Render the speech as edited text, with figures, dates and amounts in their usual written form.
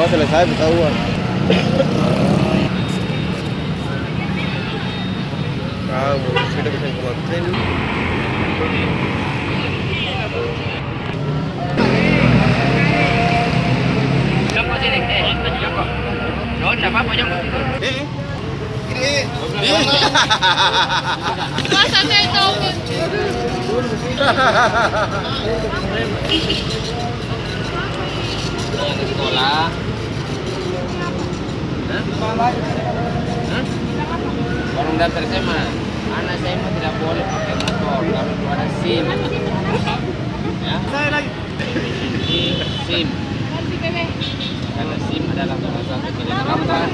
selesai ketahuan. Kamu sudah bisa konten. Joko sini, Joko. Joko, siapa apa Joko? Masa saya tahu Yang sekolah. Orang daftar SMA. Anak saya mah tidak boleh pakai motor kalau belum ada SIM. Ya. Saya lagi. SIM. Karena SIM adalah salah satu pilihan. Kamu kan